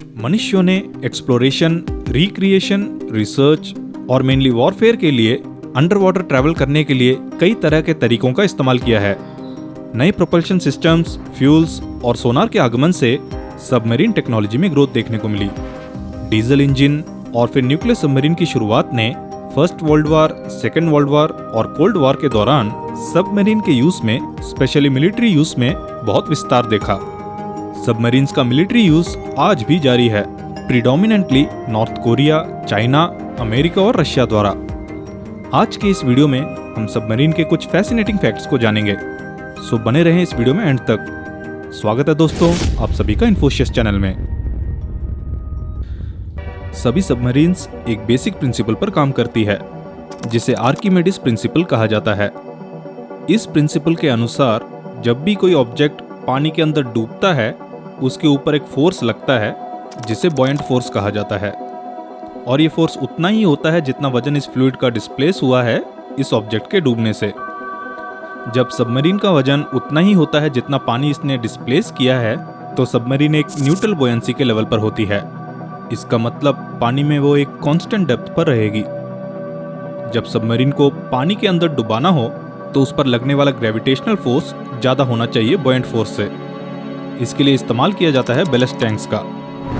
मनुष्यों ने exploration, recreation, research और मेनली वॉरफेयर के लिए अंडर वाटर ट्रैवल करने के लिए कई तरह के तरीकों का इस्तेमाल किया है। नए प्रोपल्शन सिस्टम्स, फ्यूल्स और सोनार के आगमन से सबमरीन टेक्नोलॉजी में ग्रोथ देखने को मिली। डीजल इंजन और फिर न्यूक्लियर सबमरीन की शुरुआत ने first world war, second world war और कोल्ड वॉर के दौरान सबमरीन के यूज में, स्पेशली मिलिट्री यूज में बहुत विस्तार देखा। सबमरीन्स का मिलिट्री यूज आज भी जारी है, predominantly north Korea, China, America और रशिया द्वारा। आज के इस वीडियो में हम सबमरीन के कुछ फैसिनेटिंग फैक्ट्स को जानेंगे, सो बने रहें इस वीडियो में एंड तक। स्वागत है दोस्तों आप सभी का इन्फोसियस चैनल में। सभी सबमरीन्स एक बेसिक प्रिंसिपल पर काम करती है जिसे आर्किमिडीज प्रिंसिपल कहा जाता है। इस प्रिंसिपल के अनुसार जब भी कोई ऑब्जेक्ट पानी के अंदर डूबता है उसके ऊपर एक फोर्स लगता है जिसे बॉयंट फोर्स कहा जाता है, और ये फोर्स उतना ही होता है जितना वजन इस फ्लूइड का डिस्प्लेस हुआ है इस ऑब्जेक्ट के डूबने से। जब सबमरीन का वजन उतना ही होता है जितना पानी इसने डिस्प्लेस किया है तो सबमरीन एक न्यूट्रल बुयंसी के लेवल पर होती है। इसका मतलब पानी में वो एक कांस्टेंट डेप्थ पर रहेगी। जब सबमरीन को पानी के अंदर डुबाना हो तो उस पर लगने वाला ग्रेविटेशनल फोर्स ज़्यादा होना चाहिए बॉयंट फोर्स से। इसके लिए इस्तेमाल किया जाता है बैलेस्ट टैंक्स का।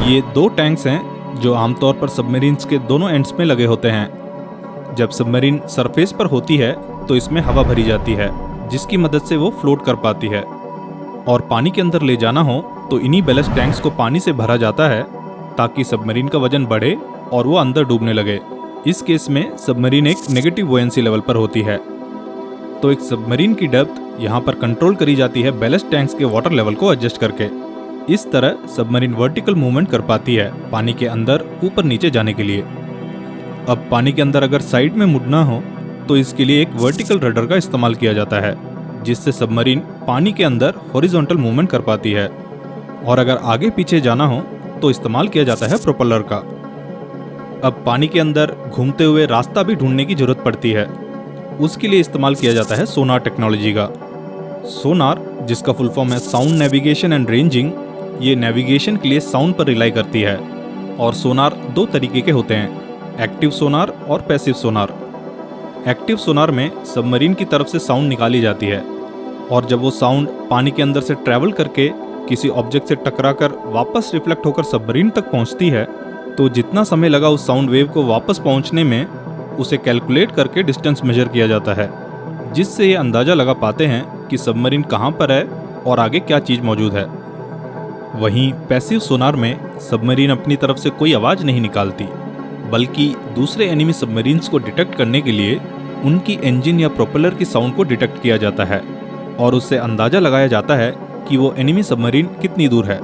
ये दो टैंक्स हैं जो आमतौर पर सबमरीन्स के दोनों एंड्स में लगे होते हैं। जब सबमरीन सरफेस पर होती है तो इसमें हवा भरी जाती है जिसकी मदद से वो फ्लोट कर पाती है, और पानी के अंदर ले जाना हो तो इन्हीं बैलेस्ट टैंक्स को पानी से भरा जाता है ताकि सबमरीन का वजन बढ़े और वो अंदर डूबने लगे। इस केस में सबमरीन एक नेगेटिव बुयंसी लेवल पर होती है, तो एक सबमरीन की डेप्थ यहाँ पर कंट्रोल करी जाती है बैलेस्ट टैंक्स के वाटर लेवल को एडजस्ट करके। इस तरह सबमरीन वर्टिकल मूवमेंट कर पाती है पानी के अंदर ऊपर नीचे जाने के लिए। अब पानी के अंदर अगर साइड में मुड़ना हो तो इसके लिए एक वर्टिकल रडर का इस्तेमाल किया जाता है जिससे सबमरीन पानी के अंदर हॉरिजॉन्टल मूवमेंट कर पाती है, और अगर आगे पीछे जाना हो तो इस्तेमाल किया जाता है प्रोपेलर का। अब पानी के अंदर घूमते हुए रास्ता भी ढूंढने की जरूरत पड़ती है, उसके लिए इस्तेमाल किया जाता है सोनार टेक्नोलॉजी का। सोनार, जिसका फुल फॉर्म है साउंड नेविगेशन एंड रेंजिंग, ये नेविगेशन के लिए साउंड पर रिलाई करती है। और सोनार दो तरीके के होते हैं, एक्टिव सोनार और पैसिव सोनार। एक्टिव सोनार में सबमरीन की तरफ से साउंड निकाली जाती है, और जब वो साउंड पानी के अंदर से ट्रैवल करके किसी ऑब्जेक्ट से टकराकर वापस रिफ्लेक्ट होकर सबमरीन तक पहुंचती है तो जितना समय लगा उस साउंड वेव को वापस पहुंचने में उसे कैलकुलेट करके डिस्टेंस मेजर किया जाता है, जिससे ये अंदाज़ा लगा पाते हैं कि सबमरीन कहाँ पर है और आगे क्या चीज़ मौजूद है। वहीं पैसिव सोनार में सबमरीन अपनी तरफ से कोई आवाज़ नहीं निकालती, बल्कि दूसरे एनिमी सबमरीन्स को डिटेक्ट करने के लिए उनकी इंजन या प्रोपेलर की साउंड को डिटेक्ट किया जाता है, और उससे अंदाज़ा लगाया जाता है कि वो एनिमी सबमरीन कितनी दूर है।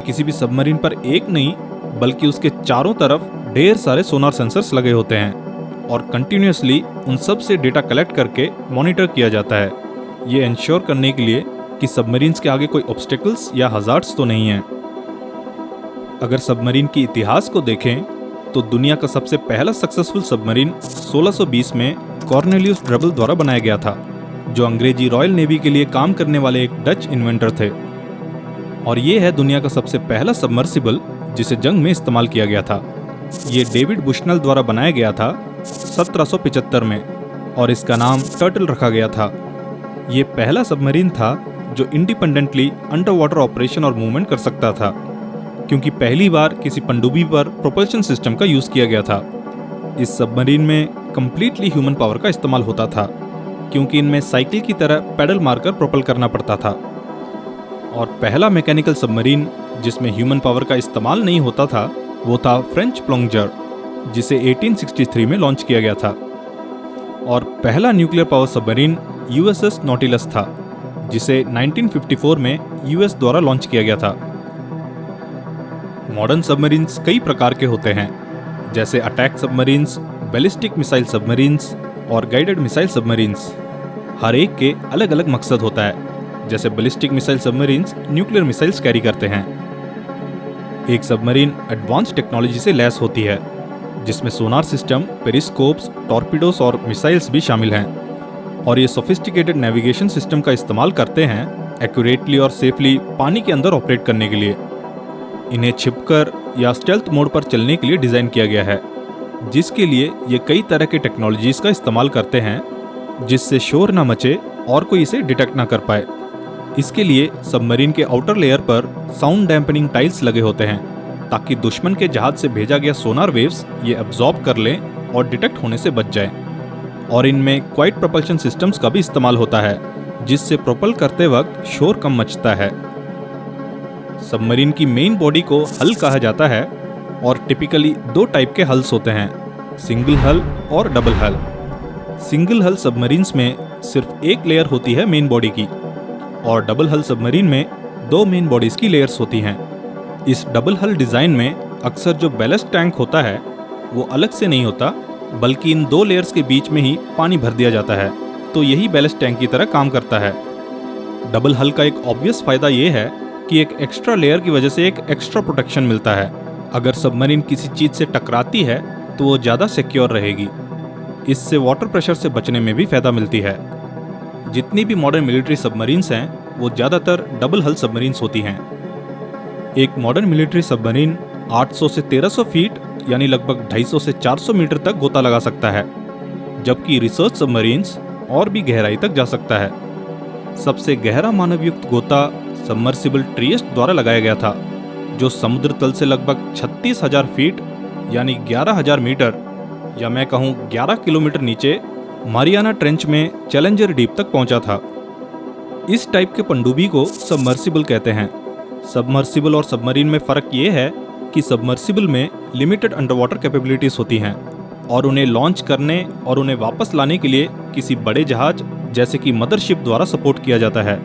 किसी भी सबमरीन पर एक नहीं बल्कि उसके चारों तरफ ढेर सारे सोनार सेंसर्स लगे होते हैं, और कंटिन्यूसली उन सब से डेटा कलेक्ट करके मॉनिटर किया जाता है, ये इंश्योर करने के लिए कि सबमरीन्स के आगे कोई ऑब्स्टेकल्स या हजार्ड्स तो नहीं हैं। अगर सबमरीन की इतिहास को देखें तो दुनिया का सबसे पहला सक्सेसफुल सबमरीन 1620 में कॉर्नेलियस ड्रबल द्वारा बनाया गया था, जो अंग्रेजी रॉयल नेवी के लिए काम करने वाले एक डच इन्वेंटर थे। और ये है दुनिया का सबसे पहला सबमर्सिबल जिसे जंग में इस्तेमाल किया गया था। ये डेविड बुशनल द्वारा बनाया गया था 1775 में, और इसका नाम टर्टल रखा गया था। ये पहला सबमरीन था जो इंडिपेंडेंटली अंडर वाटर ऑपरेशन और मूवमेंट कर सकता था, क्योंकि पहली बार किसी पनडुब्बी पर प्रोपल्शन सिस्टम का यूज़ किया गया था। इस सबमरीन में कंप्लीटली ह्यूमन पावर का इस्तेमाल होता था, क्योंकि इनमें साइकिल की तरह पैडल मारकर प्रोपल करना पड़ता था। और पहला मैकेनिकल सबमरीन जिसमें ह्यूमन पावर का इस्तेमाल नहीं होता था वो था फ्रेंच प्लोंजर, जिसे 1863 में लॉन्च किया गया था। और पहला nuclear power submarine USS Nautilus था, जिसे 1954 में यूएस द्वारा लॉन्च किया गया था। मॉडर्न सबमरीन्स कई प्रकार के होते हैं, जैसे attack submarines, ballistic missile submarines और गाइडेड मिसाइल सबमरीन्स। हर एक के अलग अलग मकसद होता है। जैसे ballistic missile submarines nuclear missiles carry करते हैं। एक सबमरीन एडवांस टेक्नोलॉजी से लैस होती है, जिसमें सोनार सिस्टम, पेरिस्कोप्स, टॉर्पीडोस और मिसाइल्स भी शामिल हैं, और ये सोफिस्टिकेटेड नेविगेशन सिस्टम का इस्तेमाल करते हैं एक्यूरेटली और सेफली पानी के अंदर ऑपरेट करने के लिए। इन्हें छिपकर या स्टेल्थ मोड पर चलने के लिए डिज़ाइन किया गया है, जिसके लिए ये कई तरह के टेक्नोलॉजीज़ का इस्तेमाल करते हैं जिससे शोर ना मचे और कोई इसे डिटेक्ट ना कर पाए। इसके लिए सबमरीन के आउटर लेयर पर साउंड डैम्पनिंग टाइल्स लगे होते हैं ताकि दुश्मन के जहाज से भेजा गया सोनार वेव्स ये अब्जॉर्ब कर लें और डिटेक्ट होने से बच जाएं। और इनमें क्वाइट प्रोपल्शन सिस्टम्स का भी इस्तेमाल होता है जिससे प्रोपल करते वक्त शोर कम मचता है। सबमरीन की मेन बॉडी को हल कहा जाता है और टिपिकली 2 टाइप के हल्स होते हैं, सिंगल हल और डबल हल। सिंगल हल सबमरीन्स में सिर्फ एक लेयर होती है मेन बॉडी की और डबल हल सबमरीन में 2 मेन बॉडीज की लेयर्स होती हैं। इस डबल हल डिज़ाइन में अक्सर जो बैलेस्ट टैंक होता है वो अलग से नहीं होता, बल्कि इन 2 लेयर्स के बीच में ही पानी भर दिया जाता है, तो यही बैलेस्ट टैंक की तरह काम करता है। डबल हल का एक ऑब्वियस फ़ायदा ये है कि एक एक्स्ट्रा लेयर की वजह से एक एक्स्ट्रा प्रोटेक्शन मिलता है। अगर सबमरीन किसी चीज़ से टकराती है तो वो ज़्यादा सिक्योर रहेगी। इससे वाटर प्रेशर से बचने में भी फ़ायदा मिलती है। जितनी भी मॉडर्न मिलिट्री सबमरीन्स हैं वो ज़्यादातर डबल हल सबमरीन्स होती हैं। एक मॉडर्न मिलिट्री सबमरीन 800 से 1300 फीट यानी लगभग 250 से 400 मीटर तक गोता लगा सकता है, जबकि रिसर्च सबमरीन्स और भी गहराई तक जा सकता है। सबसे गहरा मानवयुक्त गोता सबमर्सिबल ट्रिएस्ट द्वारा लगाया गया था, जो समुद्र तल से लगभग 36,000 फीट यानी 11,000 मीटर या मैं कहूँ 11 किलोमीटर नीचे मारियाना ट्रेंच में चैलेंजर डीप तक पहुंचा था। इस टाइप के पनडुब्बी को सबमर्सिबल कहते हैं। सबमर्सिबल और सबमरीन में फ़र्क ये है कि सबमर्सिबल में लिमिटेड अंडरवाटर कैपेबिलिटीज़ होती हैं और उन्हें लॉन्च करने और उन्हें वापस लाने के लिए किसी बड़े जहाज जैसे कि मदरशिप द्वारा सपोर्ट किया जाता है।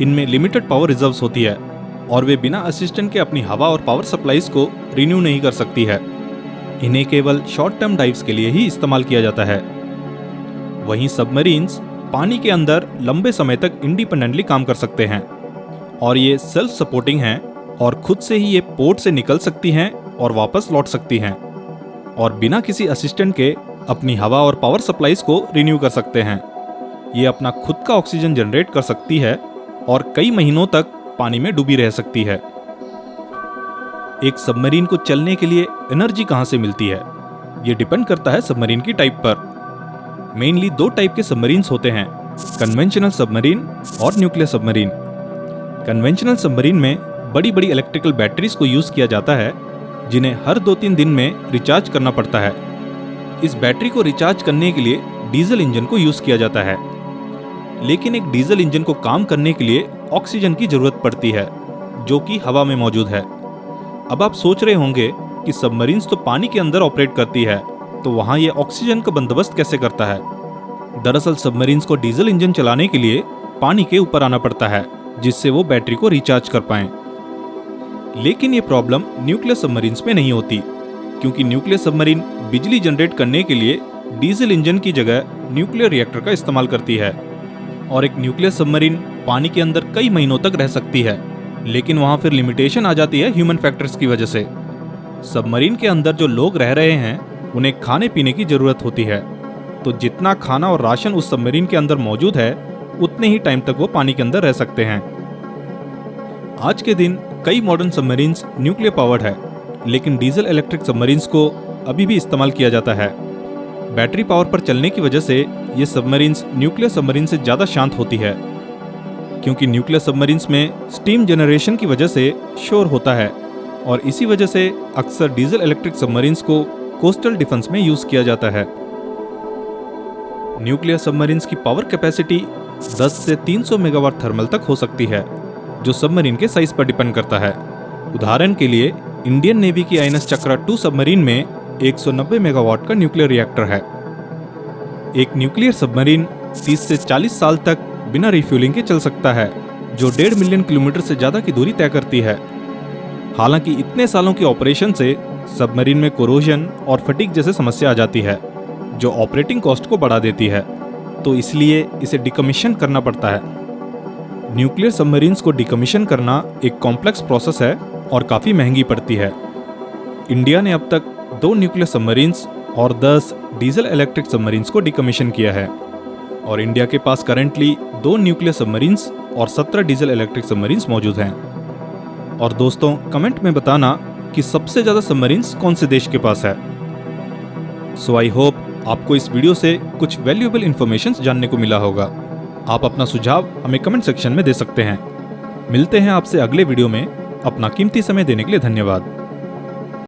इनमें लिमिटेड पावर रिजर्व्स होती है और वे बिना असिस्टेंट के अपनी हवा और पावर सप्लाईज को रिन्यू नहीं कर सकती है। इन्हें केवल शॉर्ट टर्म डाइव्स के लिए ही इस्तेमाल किया जाता है। वहीं सबमरीन्स पानी के अंदर लंबे समय तक इंडिपेंडेंटली काम कर सकते हैं और ये सेल्फ सपोर्टिंग हैं और खुद से ही ये पोर्ट से निकल सकती हैं और वापस लौट सकती हैं और बिना किसी असिस्टेंट के अपनी हवा और पावर सप्लाईज को रिन्यू कर सकते हैं। ये अपना खुद का ऑक्सीजन जनरेट कर सकती है और कई महीनों तक पानी में डूबी रह सकती है। एक सबमरीन को चलने के लिए एनर्जी कहाँ से मिलती है, ये डिपेंड करता है सबमरीन की टाइप पर। मेनली 2 टाइप के सबमरीन्स होते हैं, कन्वेंशनल सबमरीन और न्यूक्लियर सबमरीन। कन्वेंशनल सबमरीन में बड़ी बड़ी इलेक्ट्रिकल बैटरीज को यूज़ किया जाता है जिन्हें हर 2-3 दिन में रिचार्ज करना पड़ता है। इस बैटरी को रिचार्ज करने के लिए डीजल इंजन को यूज़ किया जाता है, लेकिन एक डीजल इंजन को काम करने के लिए ऑक्सीजन की ज़रूरत पड़ती है जो कि हवा में मौजूद है। अब आप सोच रहे होंगे कि सबमरीन्स तो पानी के अंदर ऑपरेट करती है, तो वहाँ ये ऑक्सीजन का बंदोबस्त कैसे करता है। दरअसल सबमरीन्स को डीजल इंजन चलाने के लिए पानी के ऊपर आना पड़ता है जिससे वो बैटरी को रिचार्ज कर पाएं। लेकिन ये प्रॉब्लम न्यूक्लियर सबमरीन्स में नहीं होती, क्योंकि न्यूक्लियर सबमरीन बिजली जनरेट करने के लिए डीजल इंजन की जगह न्यूक्लियर रिएक्टर का इस्तेमाल करती है और एक न्यूक्लियर सबमरीन पानी के अंदर कई महीनों तक रह सकती है। लेकिन वहाँ फिर लिमिटेशन आ जाती है ह्यूमन फैक्टर्स की वजह से। सबमरीन के अंदर जो लोग रह रहे हैं उन्हें खाने पीने की ज़रूरत होती है, तो जितना खाना और राशन उस सबमरीन के अंदर मौजूद है उतने ही टाइम तक वो पानी के अंदर रह सकते हैं। आज के दिन कई मॉडर्न सबमरीन्स न्यूक्लियर पावर्ड है, लेकिन डीजल इलेक्ट्रिक सबमरीन्स को अभी भी इस्तेमाल किया जाता है। बैटरी पावर पर चलने की वजह से ये सबमरीन्स न्यूक्लियर सबमरीन से ज़्यादा शांत होती है, क्योंकि न्यूक्लियर सबमरीन्स में स्टीम जनरेशन की वजह से शोर होता है और इसी वजह से अक्सर डीजल इलेक्ट्रिक सबमरीन्स को कोस्टल डिफेंस में यूज़ किया जाता है। न्यूक्लियर सबमरीन्स की पावर कैपेसिटी 10 से 300 मेगावाट थर्मल तक हो सकती है, जो सबमरीन के साइज पर डिपेंड करता है। उदाहरण के लिए इंडियन नेवी की आईएनएस चक्रा 2 सबमरीन में 190 मेगावाट का न्यूक्लियर रिएक्टर है। एक न्यूक्लियर सबमरीन 30 से 40 साल तक बिना रिफ्यूलिंग के चल सकता है, जो 1.5 मिलियन किलोमीटर से ज़्यादा की दूरी तय करती है। हालांकि इतने सालों के ऑपरेशन से सबमरीन में कोरोजन और फटीग जैसे समस्या आ जाती है, जो ऑपरेटिंग कॉस्ट को बढ़ा देती है, तो इसलिए इसे डिकमीशन करना पड़ता है। न्यूक्लियर सबमरीन्स को डिकमीशन करना एक कॉम्प्लेक्स प्रोसेस है और काफ़ी महंगी पड़ती है। इंडिया ने अब तक 2 न्यूक्लियर सबमरीन्स और 10 डीजल इलेक्ट्रिक सबमरीन्स को डिकमीशन किया है और इंडिया के पास करेंटली 2 न्यूक्लियर सबमरीन्स और 17 डीजल इलेक्ट्रिक सबमरीन्स मौजूद हैं। और दोस्तों कमेंट में बताना कि सबसे ज़्यादा सबमरीन्स कौन से देश के पास है। सो आई होप आपको इस वीडियो से कुछ वैल्यूएबल इन्फॉर्मेशन जानने को मिला होगा। आप अपना सुझाव हमें कमेंट सेक्शन में दे सकते हैं। मिलते हैं आपसे अगले वीडियो में। अपना कीमती समय देने के लिए धन्यवाद।